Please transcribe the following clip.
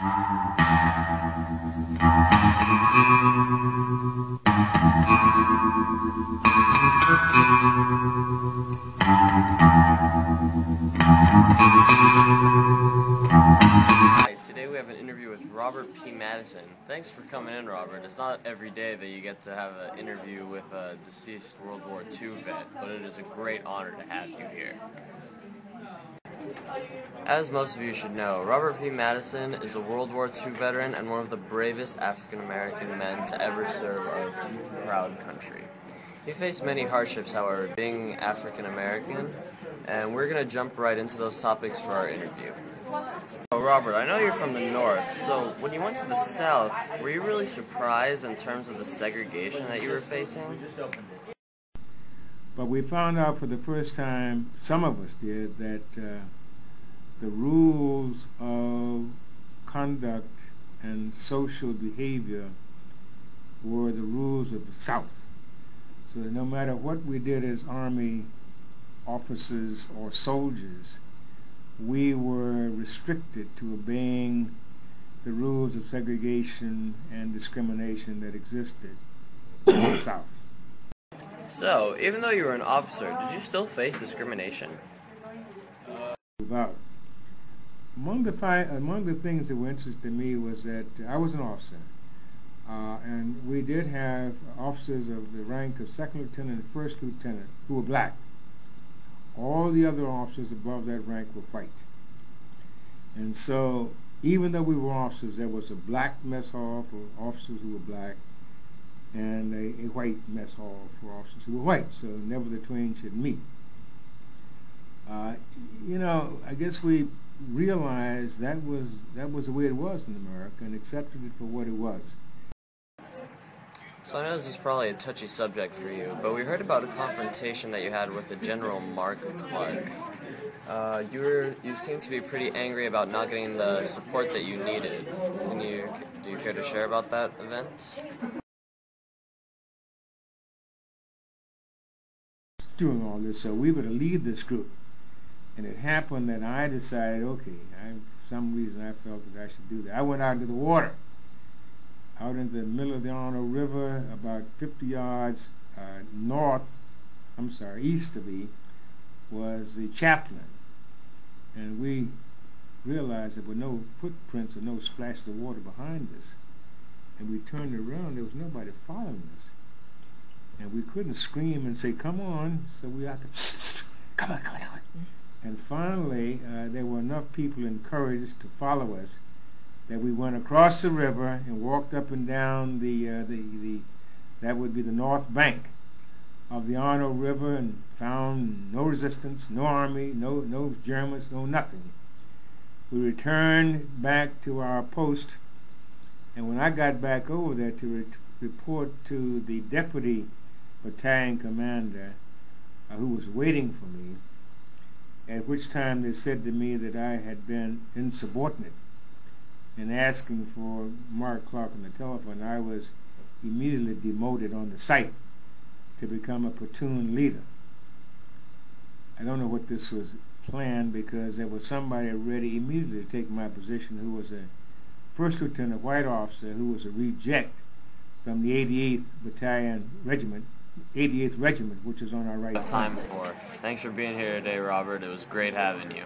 Hi, today we have an interview with Robert P. Madison. Thanks for coming in, Robert. It's not every day that you get to have an interview with a deceased World War II vet, but it is a great honor to have you here. As most of you should know, Robert P. Madison is a World War II veteran and one of the bravest African-American men to ever serve our proud country. He faced many hardships, however, being African-American, and we're going to jump right into those topics for our interview. So, Robert, I know you're from the North, so when you went to the South, were you really surprised in terms of the segregation that you were facing? But we found out for the first time, some of us did, that the rules of conduct and social behavior were the rules of the South. So that no matter what we did as Army officers or soldiers, we were restricted to obeying the rules of segregation and discrimination that existed in the South. So, even though you were an officer, did you still face discrimination? About. Among the things that were interesting to me was that I was an officer, and we did have officers of the rank of second lieutenant and first lieutenant who were black. All the other officers above that rank were white. And so, even though we were officers, there was a black mess hall for officers who were black, and a white mess hall for officers who were white, so never the twain should meet. You know, I guess we realized that was the way it was in America and accepted it for what it was. So I know this is probably a touchy subject for you, but we heard about a confrontation that you had with the General Mark Clark. You seemed to be pretty angry about not getting the support that you needed. Do you care to share about that event? Doing all this, so we were to lead this group, and it happened that I decided, okay, for some reason I felt that I should do that. I went out into the water, out into the middle of the Arno River, about 50 yards east of me, was the chaplain, and we realized there were no footprints or no splash of water behind us, and we turned around, there was nobody following us. And we couldn't scream and say, come on, so we had to, come on. And finally, there were enough people encouraged to follow us that we went across the river and walked up and down that would be the north bank of the Arno River, and found no resistance, no army, no Germans, no nothing. We returned back to our post, and when I got back over there to report to the deputy battalion commander who was waiting for me, at which time they said to me that I had been insubordinate in asking for Mark Clark on the telephone, I was immediately demoted on the site to become a platoon leader. I don't know what this was planned, because there was somebody ready immediately to take my position who was a first lieutenant white officer who was a reject from the 88th Battalion Regiment, 88th Regiment, which is on our right. Time for. Thanks for being here today, Robert. It was great having you.